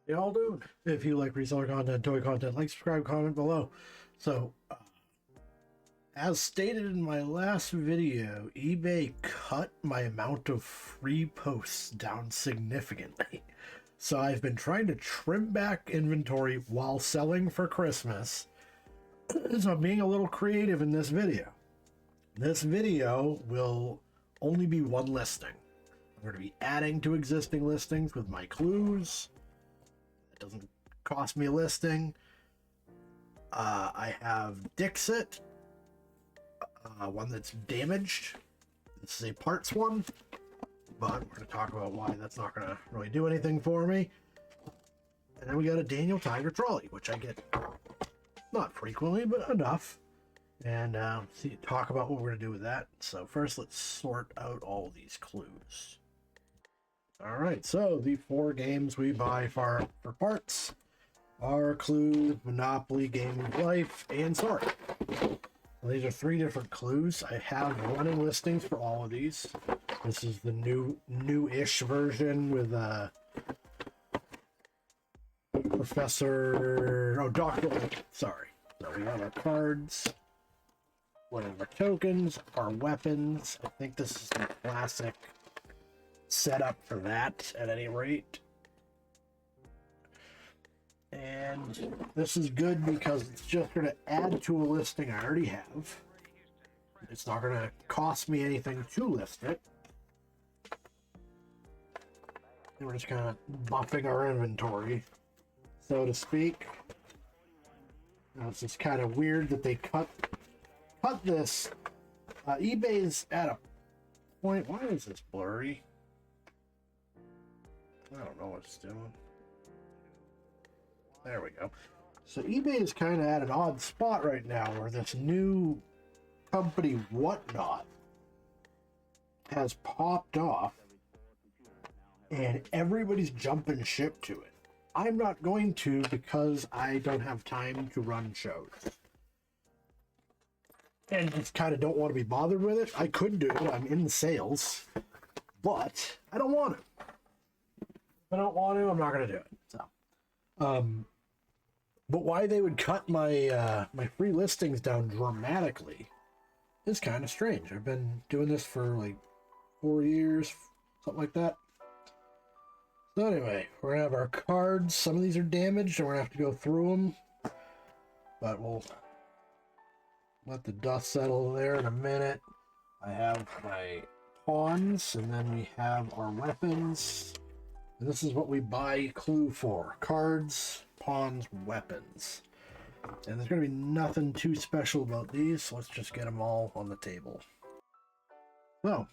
Y'all doing? If you like reseller content, toy content, like, subscribe, comment below. So, as stated in my last video, eBay cut my amount of free posts down significantly. So I've been trying to trim back inventory while selling for Christmas. So I'm being a little creative in this video. This video will only be one listing. I'm going to be adding to existing listings with my clues. It doesn't cost me a listing. I have Dixit, one that's damaged. This is a parts one, but we're going to talk about why that's not going to really do anything for me. And then we got a Daniel Tiger Trolley, which I get not frequently, but enough. And talk about what we're going to do with that. So first, let's sort out all these clues. All right, so the 4 games we buy for parts are Clues, Monopoly, Game of Life, and Sorry. Well, these are 3 different clues. I have running listings for all of these. This is the new-ish version with Dr. Sorry. So we have our cards, one of our tokens, our weapons. I think this is the classic setup for that at any rate. And this is good because it's just going to add to a listing I already have. It's not going to cost me anything to list it. And we're just kind of buffing our inventory, so to speak. Now, it's just kind of weird that they cut this. eBay's at a point. Why is this blurry? I don't know what it's doing. There we go. So eBay is kind of at an odd spot right now where this new company Whatnot has popped off and everybody's jumping ship to it. I'm not going to because I don't have time to run shows. And just kind of don't want to be bothered with it. I could do it. I'm in sales. But I don't want to. If I don't want to, I'm not going to do it. So, but why they would cut my my free listings down dramatically is kind of strange. I've been doing this for like 4 years, something like that. So anyway, we're gonna have our cards. Some of these are damaged, and we're gonna have to go through them. But we'll let the dust settle there in a minute. I have my pawns, and then we have our weapons. And this is what we buy clue for: cards, pawns, weapons. And there's going to be nothing too special about these, so let's just get them all on the table. So,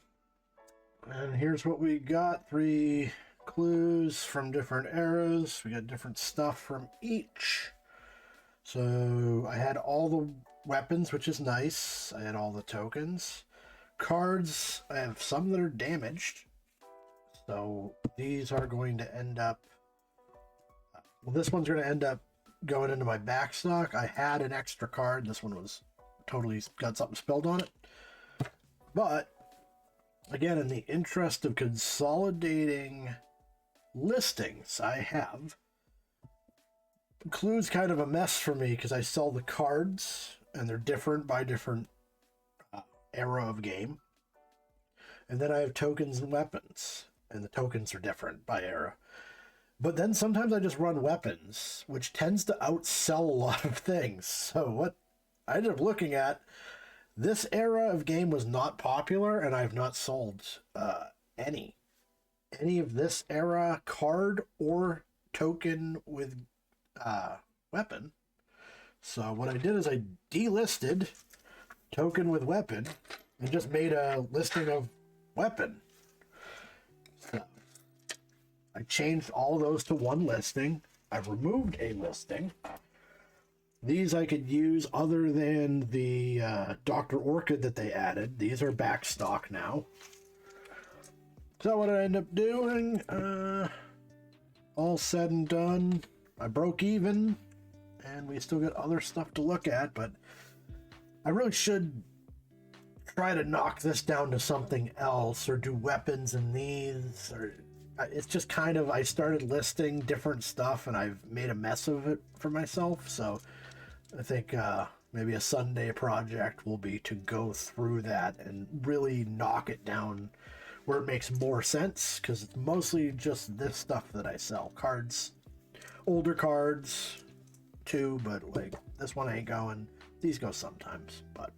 and here's what we got. 3 clues from different eras. We got different stuff from each. So I had all the weapons, which is nice. I had all the tokens. Cards, I have some that are damaged. So these are going to end up, well, this one's going to end up going into my back stock. I had an extra card. This one was totally got something spilled on it. But again, in the interest of consolidating listings, I have clues kind of a mess for me because I sell the cards and they're different by different era of game. And then I have tokens and weapons, and the tokens are different by era. But then sometimes I just run weapons, which tends to outsell a lot of things. So what I ended up looking at, this era of game was not popular, and I've not sold any of this era card or token with weapon. So what I did is I delisted token with weapon and just made a listing of weapon. So I changed all of those to one listing. I've removed a listing. These I could use other than the Dr. Orchid that they added. These are back stock now. So what I end up doing, all said and done, I broke even, and we still got other stuff to look at, but I really should try to knock this down to something else, or do weapons in these, or it's just kind of, I started listing different stuff and I've made a mess of it for myself. So I think maybe a Sunday project will be to go through that and really knock it down where it makes more sense, because it's mostly just this stuff that I sell. Cards, older cards too, but like this one ain't going. These go sometimes, but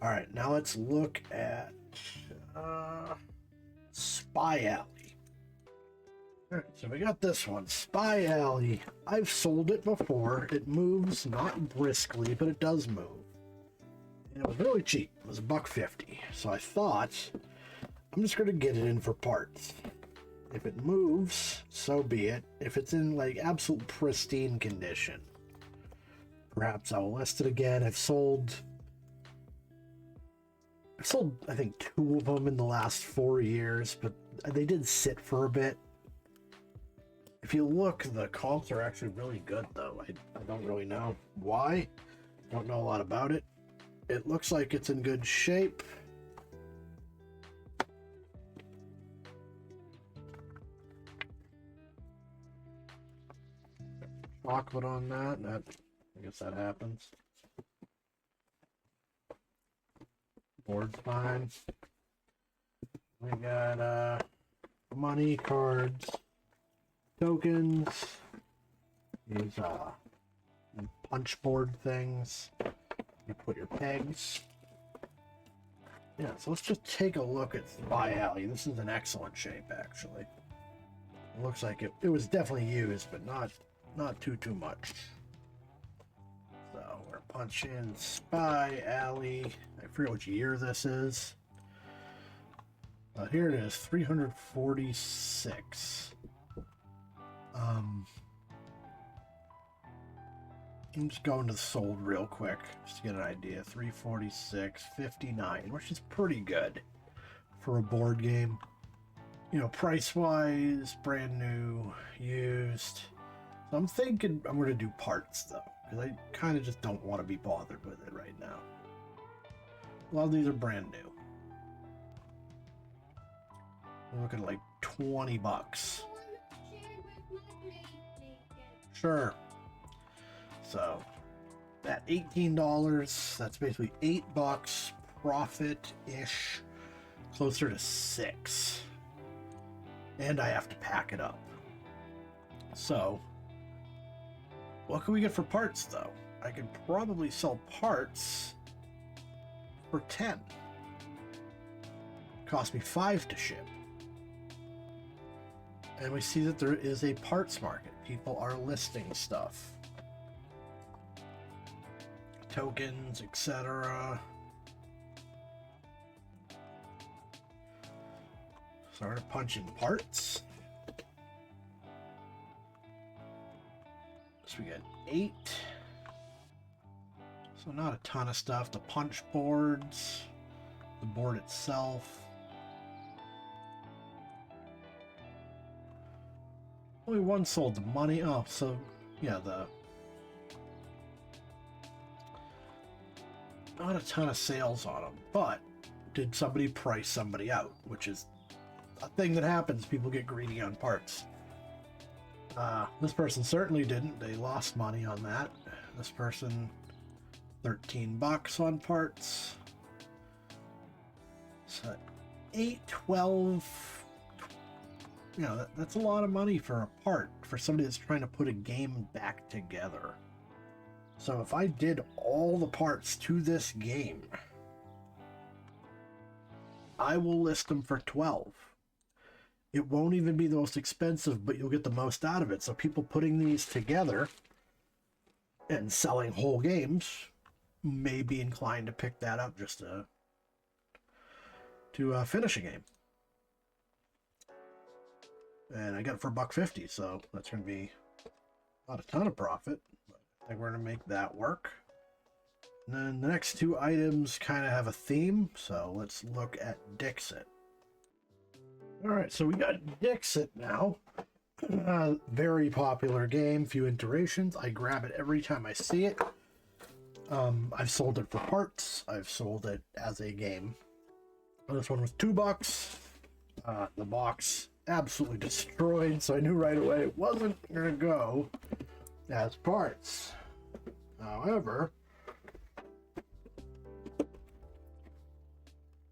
all right, now let's look at Spy Alley. All right, so we got this one, Spy Alley. I've sold it before. It moves not briskly, but it does move. And it was really cheap. It was $1.50. So I thought, I'm just gonna get it in for parts. If it moves, so be it. If it's in like absolute pristine condition, perhaps I will list it again. I've sold I think 2 of them in the last 4 years, but they did sit for a bit. If you look, the comps are actually really good though. I don't really know why. Don't know a lot about it. It looks like it's in good shape. Chocolate on that. I guess that happens. Board's fine. We got money, cards, tokens, these punch board things. You put your pegs. Yeah, so let's just take a look at Spy Alley. This is in excellent shape, actually. It looks like it was definitely used, but not too much. So we're punching Spy Alley. I forget which year this is. Here it is, 346. I'm just going to the sold real quick just to get an idea. 346.59, which is pretty good for a board game. You know, price wise, brand new, used. So I'm thinking I'm going to do parts though, because I kind of just don't want to be bothered with it right now. A lot of these are brand new. We're looking at like $20. Sure. So at $18, that's basically $8 profit-ish, closer to $6. And I have to pack it up. So what can we get for parts though? I could probably sell parts for 10. Cost me 5 to ship. And we see that there is a parts market. People are listing stuff. Tokens, etc. Started punching parts. So we got 8. So not a ton of stuff. The punch boards, the board itself. Only one sold. The money. Oh, so yeah, not a ton of sales on them, but did somebody price somebody out, which is a thing that happens. People get greedy on parts. This person certainly didn't. They lost money on that. This person, $13 on parts. So 8, 12. You know, that's a lot of money for a part for somebody that's trying to put a game back together. So if I did all the parts to this game, I will list them for 12. It won't even be the most expensive, but you'll get the most out of it. So people putting these together and selling whole games may be inclined to pick that up just to finish a game. And I got it for $1.50, so that's going to be not a ton of profit. But I think we're going to make that work. And then the next 2 items kind of have a theme, so let's look at Dixit. Alright, so we got Dixit now. Very popular game, few iterations. I grab it every time I see it. I've sold it for parts. I've sold it as a game. This one was $2. The box absolutely destroyed, so I knew right away it wasn't gonna go as parts. However,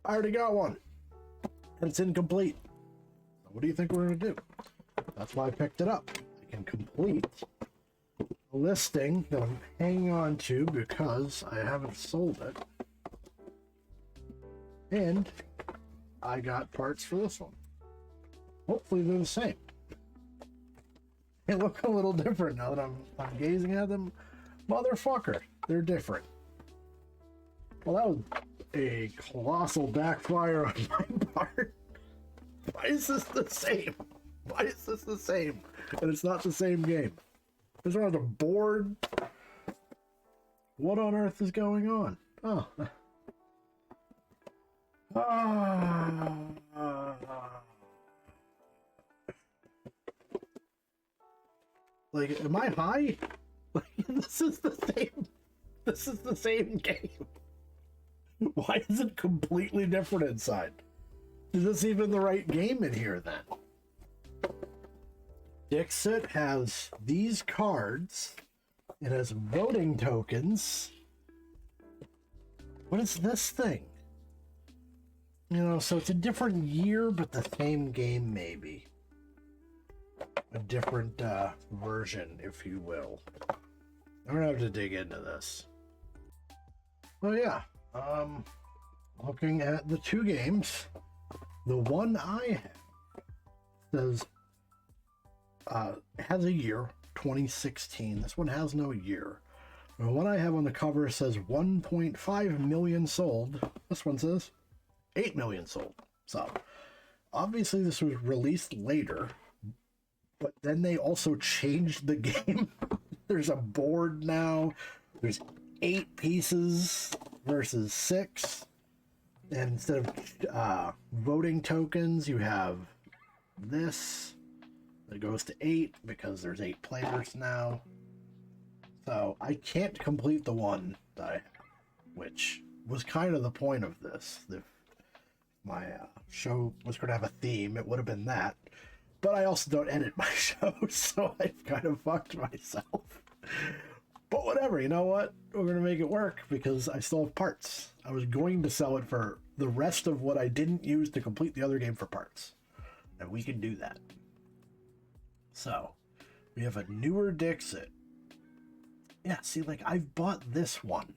I already got one, and it's incomplete. So what do you think we're gonna do? That's why I picked it up. I can complete a listing that I'm hanging on to because I haven't sold it. And I got parts for this one. Hopefully they're the same. They look a little different now that I'm gazing at them. Motherfucker, they're different. Well, that was a colossal backfire on my part. Why is this the same? Why is this the same? And it's not the same game. There's not a board. What on earth is going on? Oh. Like, am I high? Like, this is the same. This is the same game. Why is it completely different inside? Is this even the right game in here then? Dixit has these cards. It has voting tokens. What is this thing? You know, so it's a different year, but the same game maybe. A different version, if you will. I'm gonna have to dig into this. Oh yeah. Looking at the two games, the one I have says has a year, 2016. This one has no year. The one I have on the cover says 1.5 million sold. This one says 8 million sold. So obviously this was released later, but then they also changed the game. There's a board now. There's 8 pieces versus 6. And instead of voting tokens, you have this that goes to 8 because there's 8 players now. So I can't complete the one that I have, which was kind of the point of this. If my show was going to have a theme, it would have been that. But I also don't edit my show, so I've kind of fucked myself. But whatever, you know what? We're going to make it work because I still have parts. I was going to sell it for the rest of what I didn't use to complete the other game for parts. And we can do that. So, we have a newer Dixit. Yeah, see, like, I've bought this one.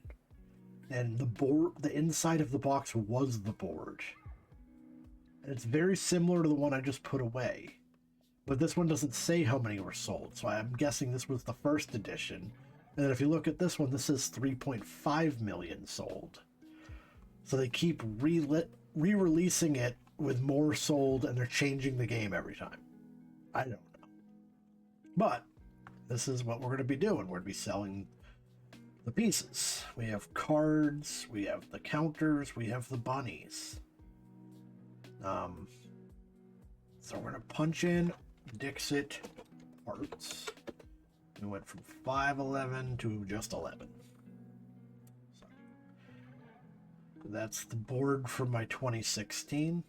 And the board, the inside of the box was the board. And it's very similar to the one I just put away. But this one doesn't say how many were sold, so I'm guessing this was the first edition. And then if you look at this one, this is 3.5 million sold. So they keep re-releasing it with more sold, and they're changing the game every time. I don't know. But this is what we're going to be doing. We're going to be selling the pieces. We have cards, we have the counters, we have the bunnies. So we're going to punch in Dixit parts. We went from 511 to just 11. So that's the board from my 2016.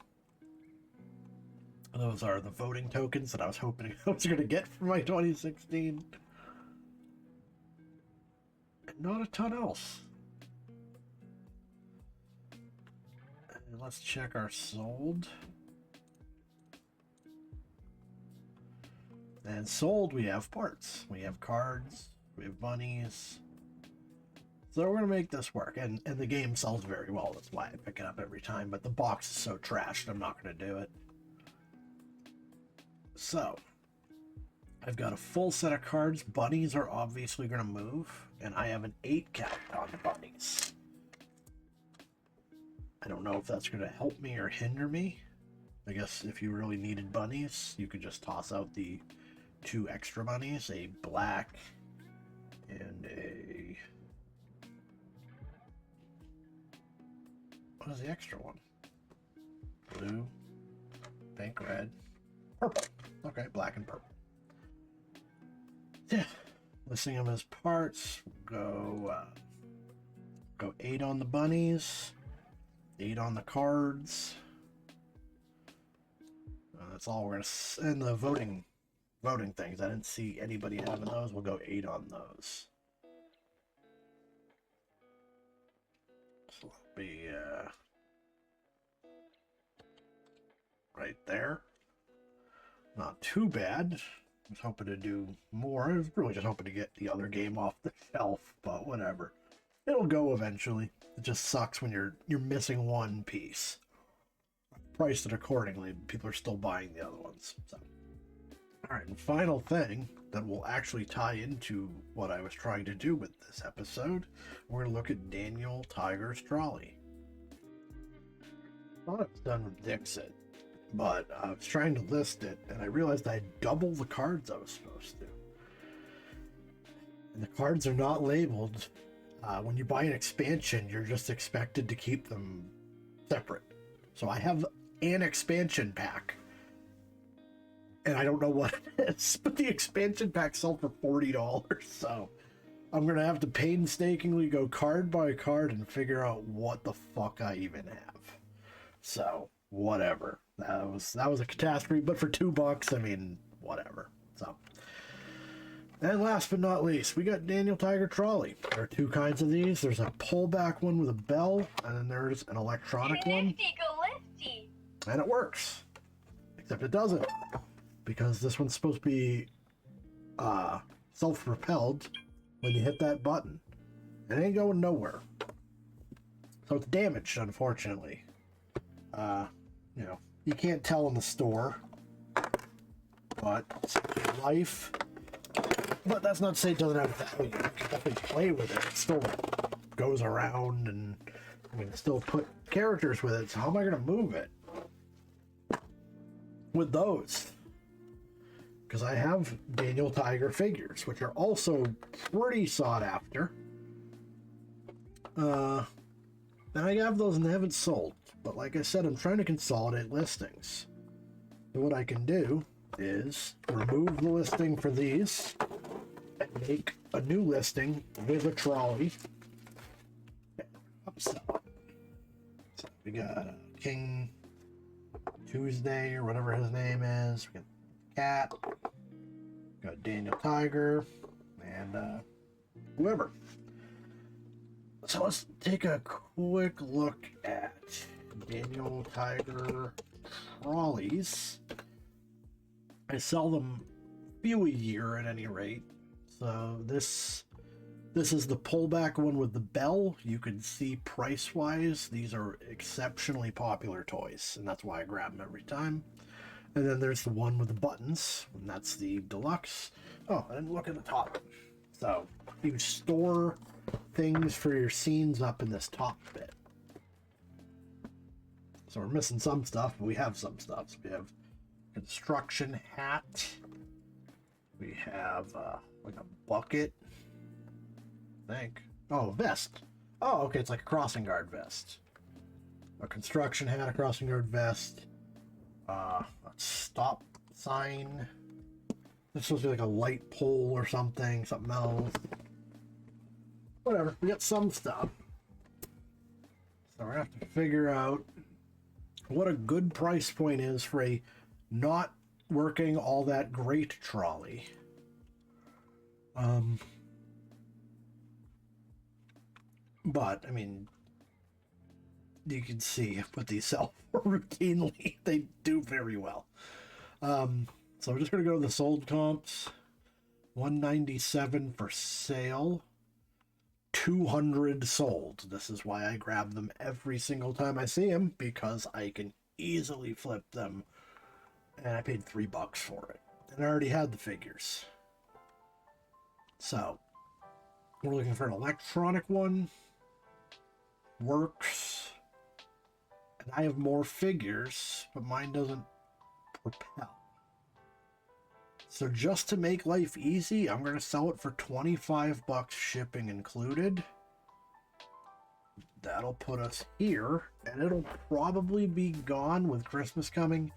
Those are the voting tokens that I was hoping I was going to get for my 2016. And not a ton else. And let's check our sold. And sold, we have parts. We have cards. We have bunnies. So we're going to make this work. And the game sells very well. That's why I pick it up every time. But the box is so trashed, I'm not going to do it. So, I've got a full set of cards. Bunnies are obviously going to move. And I have an 8 count on the bunnies. I don't know if that's going to help me or hinder me. I guess if you really needed bunnies, you could just toss out the 2 extra bunnies, a black and a... What is the extra one? Blue, pink, red, purple. Okay, black and purple. Yeah, listing them as parts. Go 8 on the bunnies, 8 on the cards. That's all we're gonna. And the voting things. I didn't see anybody having those. We'll go 8 on those. So that'll be right there. Not too bad. I was hoping to do more. I was really just hoping to get the other game off the shelf, but whatever. It'll go eventually. It just sucks when you're missing one piece. Priced it accordingly. People are still buying the other ones. So, all right. And final thing that will actually tie into what I was trying to do with this episode, we're gonna look at Daniel Tiger's Trolley. I thought it was done with Dixit, but I was trying to list it, and I realized I had double the cards I was supposed to. And the cards are not labeled. When you buy an expansion, you're just expected to keep them separate. So I have an expansion pack, and I don't know what it is, but the expansion pack sold for $40, so I'm going to have to painstakingly go card by card and figure out what the fuck I even have. So, whatever. That was a catastrophe, but for $2, I mean, whatever. So, and last but not least, we got Daniel Tiger Trolley. There are 2 kinds of these. There's a pullback one with a bell, and then there's an electronic one. And it works. Except it doesn't. Because this one's supposed to be self-propelled when you hit that button. It ain't going nowhere. So it's damaged, unfortunately. You know, you can't tell in the store. But it's life. But that's not to say it doesn't have value. You can definitely play with it. It still goes around, and I mean, still put characters with it. So how am I going to move it with those? Because I have Daniel Tiger figures, which are also pretty sought after. And I have those and they haven't sold. But like I said, I'm trying to consolidate listings. So what I can do is remove the listing for these and make a new listing with a trolley. So we got King Tuesday or whatever his name is. We got Cat. We got Daniel Tiger and whoever. So let's take a quick look at Daniel Tiger trolleys. I sell them few a year at any rate. So this is the pullback one with the bell. You can see price-wise, these are exceptionally popular toys, and that's why I grab them every time. And then there's the one with the buttons, and that's the deluxe. Oh, I didn't look at the top. So you store things for your scenes up in this top bit. So we're missing some stuff, but we have some stuff. So we have construction hat. We have like a bucket, I think. Oh, vest. Oh, okay, it's like a crossing guard vest. A construction hat, a crossing guard vest. A stop sign. This supposed to be like a light pole or something else. Whatever, we got some stuff. So we're gonna have to figure out what a good price point is for a not working all that great trolley. But I mean, you can see what these sell for routinely. They do very well. So we're just gonna go to the sold comps. 197 for sale. 200 sold. This is why I grab them every single time I see them, because I can easily flip them. And I paid $3 for it. And I already had the figures. So, we're looking for an electronic one. Works. And I have more figures, but mine doesn't propel. So just to make life easy, I'm going to sell it for $25 shipping included. That'll put us here, and it'll probably be gone with Christmas coming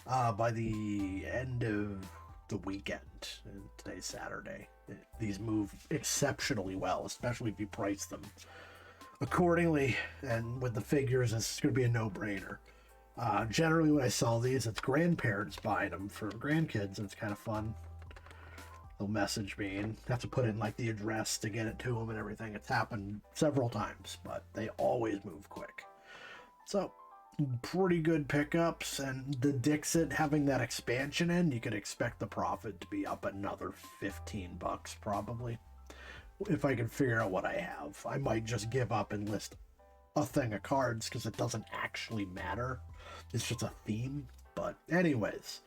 by the end of the weekend. And today's Saturday. These move exceptionally well, especially if you price them accordingly. And with the figures, it's going to be a no-brainer. Generally, when I sell these, it's grandparents buying them for grandkids, and it's kind of fun. They'll message me and have to put in like the address to get it to them and everything. It's happened several times, but they always move quick. So, pretty good pickups, and the Dixit having that expansion in, you could expect the profit to be up another $15 probably. If I can figure out what I have, I might just give up and list a thing of cards because it doesn't actually matter. It's just a theme. But anyways,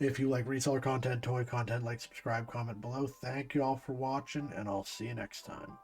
if you like reseller content, toy content, like, subscribe, comment below. Thank you all for watching, and I'll see you next time.